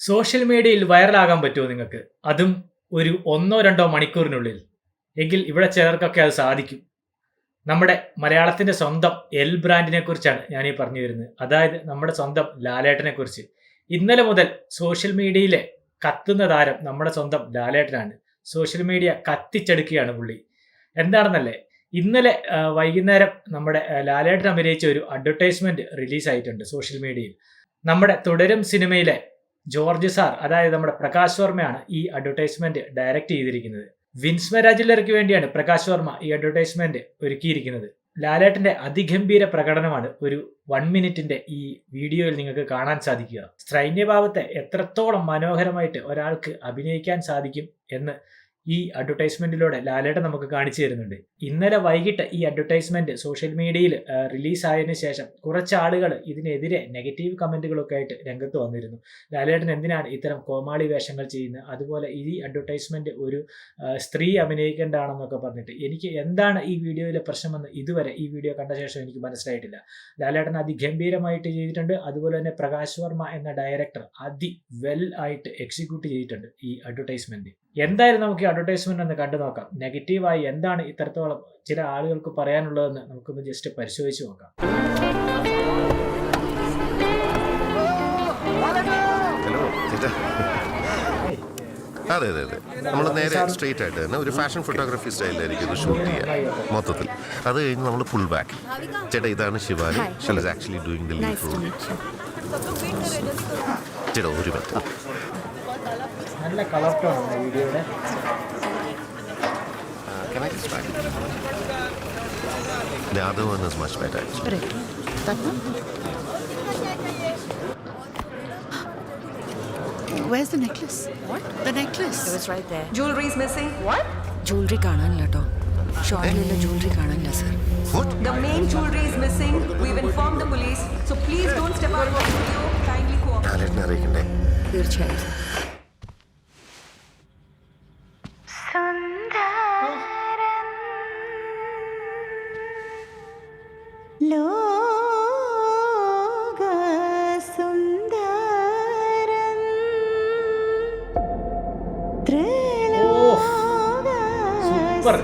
Social മീഡിയയിൽ വൈറലാകാൻ പറ്റുമോ നിങ്ങൾക്ക്? അതും ഒരു 1-2 മണിക്കൂറിനുള്ളിൽ. എങ്കിൽ ഇവിടെ ചിലർക്കൊക്കെ അത് സാധിക്കും. നമ്മുടെ മലയാളത്തിന്റെ സ്വന്തം എൽ ബ്രാൻഡിനെ കുറിച്ചാണ് ഞാനീ പറഞ്ഞു വരുന്നത്. അതായത് നമ്മുടെ സ്വന്തം ലാലേട്ടനെ കുറിച്ച്. ഇന്നലെ മുതൽ സോഷ്യൽ മീഡിയയിലെ കത്തുന്ന താരം നമ്മുടെ സ്വന്തം ലാലേട്ടനാണ്. സോഷ്യൽ മീഡിയ കത്തിച്ചെടുക്കുകയാണ് പുള്ളി. എന്താണെന്നല്ലേ, ഇന്നലെ വൈകുന്നേരം നമ്മുടെ ലാലേട്ടൻ അഭിനയിച്ച ഒരു അഡ്വർടൈസ്മെന്റ് റിലീസായിട്ടുണ്ട് സോഷ്യൽ മീഡിയയിൽ. നമ്മുടെ തുടരും സിനിമയിലെ ജോർജ് സാർ, അതായത് നമ്മുടെ പ്രകാശ് വർമ്മയാണ് ഈ അഡ്വർടൈസ്മെന്റ് ഡയറക്റ്റ് ചെയ്തിരിക്കുന്നത്. വിൻസ് മെരാജില്ലർക്ക് വേണ്ടിയാണ് പ്രകാശ് വർമ്മ ഈ അഡ്വർടൈസ്മെന്റ് ഒരുക്കിയിരിക്കുന്നത്. ലാലേട്ടന്റെ അതിഗംഭീര പ്രകടനമാണ് ഒരു 1 മിനിറ്റിന്റെ ഈ വീഡിയോയിൽ നിങ്ങൾക്ക് കാണാൻ സാധിക്കുക. സ്ത്രൈന്യഭാവത്തെ എത്രത്തോളം മനോഹരമായിട്ട് ഒരാൾക്ക് അഭിനയിക്കാൻ സാധിക്കും എന്ന് ഈ അഡ്വർടൈസ്മെന്റിലൂടെ ലാലേട്ടൻ നമുക്ക് കാണിച്ചു തരുന്നുണ്ട്. ഇന്നലെ വൈകിട്ട് ഈ അഡ്വർടൈസ്മെന്റ് സോഷ്യൽ മീഡിയയിൽ റിലീസായതിനു ശേഷം കുറച്ച് ആളുകൾ ഇതിനെതിരെ നെഗറ്റീവ് കമന്റുകളൊക്കെ ആയിട്ട് രംഗത്ത് വന്നിരുന്നു. ലാലേട്ടൻ എന്തിനാണ് ഇത്തരം കോമാളി വേഷങ്ങൾ ചെയ്യുന്നത്, അതുപോലെ ഈ അഡ്വർടൈസ്മെന്റ് ഒരു സ്ത്രീ അഭിനയിക്കേണ്ടതാണെന്നൊക്കെ പറഞ്ഞിട്ട്. എനിക്ക് എന്താണ് ഈ വീഡിയോയിലെ പ്രശ്നമെന്ന് ഇതുവരെ ഈ വീഡിയോ കണ്ട ശേഷം എനിക്ക് മനസ്സിലായിട്ടില്ല. ലാലേട്ടൻ അതിഗംഭീരമായിട്ട് ചെയ്തിട്ടുണ്ട്. അതുപോലെ തന്നെ പ്രകാശ് വർമ്മ എന്ന ഡയറക്ടർ വെൽ ആയിട്ട് എക്സിക്യൂട്ട് ചെയ്തിട്ടുണ്ട് ഈ അഡ്വർടൈസ്മെന്റ്. എന്തായാലും നമുക്ക് ഈ അഡ്വർടൈസ്മെന്റ് ഒന്ന് കണ്ടു നോക്കാം. നെഗറ്റീവായി എന്താണ് ഇത്രത്തോളം ചില ആളുകൾക്ക് പറയാനുള്ളതെന്ന് നമുക്കൊന്ന് ജസ്റ്റ് പരിശോധിച്ച് നോക്കാം. അതെ അതെ അതെ, നമ്മൾ നേരെ സ്ട്രെയിറ്റ് ആയിട്ട് തന്നെ ഒരു ഫാഷൻ ഫോട്ടോഗ്രാഫി സ്റ്റൈലിലായിരിക്കും ഇത് ഷൂട്ട് ചെയ്യുക മൊത്തത്തിൽ. അത് കഴിഞ്ഞ് നമ്മൾ പുൾ ബാക്ക്. ചേട്ടാ, ഇതാണ് Shivani. She is actually doing the lead role. ചേട്ടാ ഒരു മിനിറ്റ്. നല്ല കളർ ടോൺ ആണ് വീഡിയോയുടെ. Can I just try it? The other one is much better actually. That one? Where's the necklace? What? The necklace. It was right there. Jewelry is missing. What? Jewelry കാണാനില്ല ട്ടോ. ഷോർട്ടിലുള്ള jewelry കാണാനില്ല sir. What? The main jewelry is missing. We've informed the police. So please don't step out of the studio. Kindly cooperate. ലാലേട്ടനെ അറിയിക്കണ്ടേ? തീർച്ചയായും sir. Super.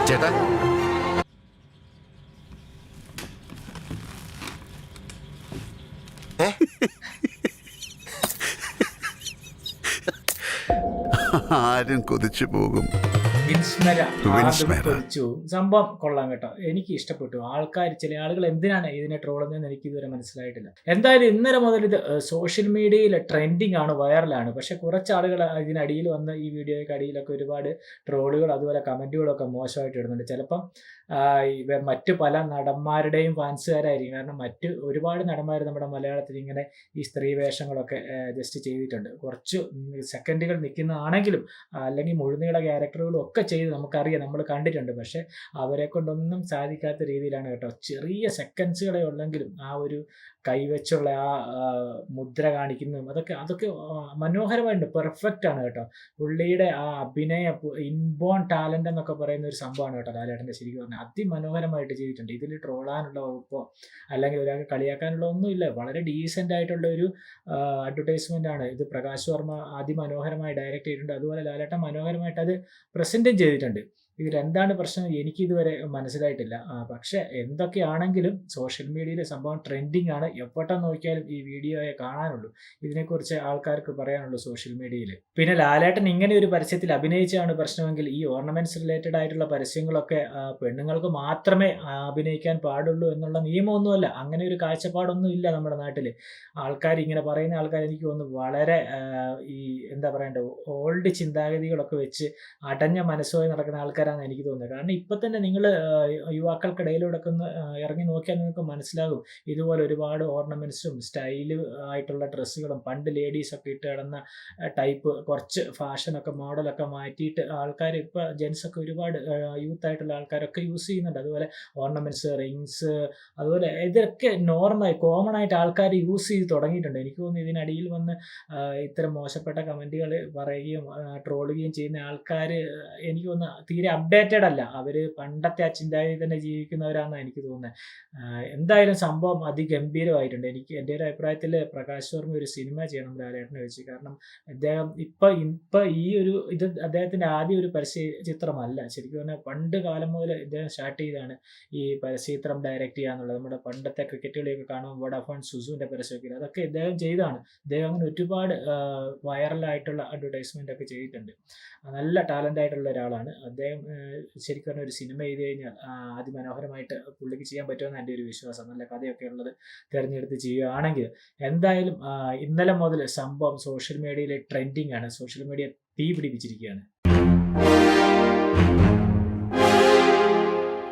ചേട്ടാ, ആരും കൊതിച്ചു പോകും. സംഭവം കൊള്ളാം കേട്ടോ, എനിക്ക് ഇഷ്ടപ്പെട്ടു. ചില ആളുകൾ എന്തിനാണ് ഇതിനെ ട്രോളുന്നതെന്ന് എനിക്ക് ഇതുവരെ മനസ്സിലായിട്ടില്ല. എന്തായാലും ഇന്നലെ മുതൽ ഇത് സോഷ്യൽ മീഡിയയിൽ ട്രെൻഡിങ് ആണ്, വൈറലാണ്. പക്ഷെ കുറച്ച് ആളുകൾ ഇതിനടിയിൽ വന്ന് ഈ വീഡിയോയ്ക്ക് അടിയിലൊക്കെ ഒരുപാട് ട്രോളുകൾ അതുപോലെ കമന്റുകളൊക്കെ മോശമായിട്ട് ഇടുന്നുണ്ട്. ചിലപ്പം മറ്റു പല നടന്മാരുടെയും ഫാൻസുകാരായിരിക്കും. കാരണം മറ്റ് ഒരുപാട് നടന്മാർ നമ്മുടെ മലയാളത്തിൽ ഇങ്ങനെ ഈ സ്ത്രീ വേഷങ്ങളൊക്കെ ജസ്റ്റ് ചെയ്തിട്ടുണ്ട്. കുറച്ച് സെക്കൻഡുകൾ നിൽക്കുന്നതാണെങ്കിലും അല്ലെങ്കിൽ മുഴുനീള ക്യാരക്ടറുകളും ഒക്കെ ചെയ്ത് നമുക്കറിയാം, നമ്മൾ കണ്ടിട്ടുണ്ട്. പക്ഷെ അവരെ കൊണ്ടൊന്നും സാധിക്കാത്ത രീതിയിലാണ് കേട്ടോ. ചെറിയ സെക്കൻഡ്സുകളെ ഉള്ളെങ്കിലും ആ ഒരു കൈവച്ചുള്ള ആ മുദ്ര കാണിക്കുന്നതും അതൊക്കെ മനോഹരമായിട്ടുണ്ട്. പെർഫെക്റ്റ് ആണ് കേട്ടോ. പുള്ളിയുടെ ആ അഭിനയ ഇൻബോൺ ടാലന്റ് എന്നൊക്കെ പറയുന്ന ഒരു സംഭവമാണ് കേട്ടോ ലാലേട്ടൻ്റെ. ശരിക്കും പറഞ്ഞാൽ അതിമനോഹരമായിട്ട് ചെയ്തിട്ടുണ്ട്. ഇതിൽ ട്രോളാനുള്ള വകുപ്പോ അല്ലെങ്കിൽ ഒരാൾക്ക് കളിയാക്കാനുള്ള ഒന്നുമില്ല. വളരെ ഡീസൻ്റ് ആയിട്ടുള്ള ഒരു അഡ്വർടൈസ്മെൻ്റ് ആണ് ഇത്. പ്രകാശ് വർമ്മ അതിമനോഹരമായി ഡയറക്റ്റ് ചെയ്തിട്ടുണ്ട്. അതുപോലെ ലാലേട്ടൻ മനോഹരമായിട്ട് അത് പ്രസൻറ്റും ചെയ്തിട്ടുണ്ട്. ഇതിലെന്താണ് പ്രശ്നം എനിക്കിതുവരെ മനസ്സിലായിട്ടില്ല. പക്ഷെ എന്തൊക്കെയാണെങ്കിലും സോഷ്യൽ മീഡിയയിൽ സംഭവം ട്രെൻഡിങ് ആണ്. എപ്പോഴും നോക്കിയാലും ഈ വീഡിയോയെ കാണാനുള്ളൂ. ഇതിനെക്കുറിച്ച് ആൾക്കാർക്ക് പറയാനുള്ളൂ സോഷ്യൽ മീഡിയയിൽ. പിന്നെ ലാലേട്ടൻ ഇങ്ങനെ ഒരു പരസ്യത്തിൽ അഭിനയിച്ചാണ് പ്രശ്നമെങ്കിൽ ഈ ഓർണമെന്റ്സ് റിലേറ്റഡ് ആയിട്ടുള്ള പരസ്യങ്ങളൊക്കെ പെണ്ണുങ്ങൾക്ക് മാത്രമേ അഭിനയിക്കാൻ പാടുള്ളൂ എന്നുള്ള നിയമമൊന്നുമല്ല. അങ്ങനെ ഒരു കാഴ്ചപ്പാടൊന്നും ഇല്ല നമ്മുടെ നാട്ടിൽ. ആൾക്കാർ ഇങ്ങനെ പറയുന്ന ആൾക്കാർ എനിക്ക് തോന്നുന്നു വളരെ ഈ എന്താ പറയണ്ടത്, ഓൾഡ് ചിന്താഗതികളൊക്കെ വെച്ച് അടഞ്ഞ മനസ്സുമായി നടക്കുന്ന ആൾക്കാർ ആൾക്കാരാണെന്ന് എനിക്ക് തോന്നുന്നത്. കാരണം ഇപ്പം തന്നെ നിങ്ങൾ യുവാക്കൾക്കിടയിലൂടെയൊക്കെ ഒന്ന് ഇറങ്ങി നോക്കിയാൽ നിങ്ങൾക്ക് മനസ്സിലാകും ഇതുപോലെ ഒരുപാട് ഓർണമെൻറ്റ്സും സ്റ്റൈല് ആയിട്ടുള്ള ഡ്രസ്സുകളും പണ്ട് ലേഡീസൊക്കെ ഇട്ട് കിടന്ന ടൈപ്പ് കുറച്ച് ഫാഷനൊക്കെ മോഡലൊക്കെ മാറ്റിയിട്ട് ആൾക്കാർ ഇപ്പോൾ ജെൻസൊക്കെ ഒരുപാട് യൂത്ത് ആയിട്ടുള്ള ആൾക്കാരൊക്കെ യൂസ് ചെയ്യുന്നുണ്ട്. അതുപോലെ ഓർണമെൻറ്റ്സ്, റിങ്സ്, അതുപോലെ ഇതൊക്കെ നോർമലായി കോമൺ ആയിട്ട് ആൾക്കാർ യൂസ് ചെയ്ത് തുടങ്ങിയിട്ടുണ്ട്. എനിക്ക് തോന്നുന്നു ഇതിനടിയിൽ വന്ന് ഇത്തരം മോശപ്പെട്ട കമൻറ്റുകൾ പറയുകയും ട്രോളുകയും ചെയ്യുന്ന ആൾക്കാർ എനിക്ക് തോന്നുന്നു തീരെ അപ്ഡേറ്റഡ് അല്ല. അവർ പണ്ടത്തെ ആ ചിന്താഗതി തന്നെ ജീവിക്കുന്നവരാണെന്നാണ് എനിക്ക് തോന്നുന്നത്. എന്തായാലും സംഭവം അതിഗംഭീരമായിട്ടുണ്ട്. എൻ്റെ ഒരു അഭിപ്രായത്തിൽ പ്രകാശ് വർമ്മ ഒരു സിനിമ ചെയ്യണം ലാലേട്ടനെ വെച്ച്. കാരണം അദ്ദേഹം ഇപ്പം ഈ ഒരു ഇത് അദ്ദേഹത്തിൻ്റെ ആദ്യ ഒരു പരസ്യ ചിത്രമല്ല. ശരിക്കും പറഞ്ഞാൽ പണ്ട് കാലം മുതൽ ഇദ്ദേഹം സ്റ്റാർട്ട് ചെയ്താണ് ഈ പരസ്യചിത്രം ഡയറക്റ്റ് ചെയ്യാന്നുള്ളത്. നമ്മുടെ പണ്ടത്തെ ക്രിക്കറ്റ് കളിയൊക്കെ കാണുമ്പോൾ വോഡാഫോൺ സുസുവിൻ്റെ പരസ്യമൊക്കെ അതൊക്കെ ഇദ്ദേഹം ചെയ്താണ്. ഇദ്ദേഹം അങ്ങനെ ഒരുപാട് വൈറലായിട്ടുള്ള അഡ്വർടൈസ്മെൻ്റ് ഒക്കെ ചെയ്തിട്ടുണ്ട്. നല്ല ടാലൻ്റ് ആയിട്ടുള്ള ഒരാളാണ് അദ്ദേഹം. ശരിക്കും പറഞ്ഞാൽ ഒരു സിനിമ ചെയ്ത് കഴിഞ്ഞാൽ അതിമനോഹരമായിട്ട് പുള്ളിക്ക് ചെയ്യാൻ പറ്റുമെന്ന് എൻ്റെ ഒരു വിശ്വാസം. നല്ല കഥയൊക്കെ ഉള്ളത് തിരഞ്ഞെടുത്ത് ചെയ്യുകയാണെങ്കിൽ എന്തായാലും ഇന്നലെ മുതൽ സംഭവം സോഷ്യൽ മീഡിയയിൽ ട്രെൻഡിങ് ആണ്. സോഷ്യൽ മീഡിയ തീ പിടിപ്പിച്ചിരിക്കുകയാണ്.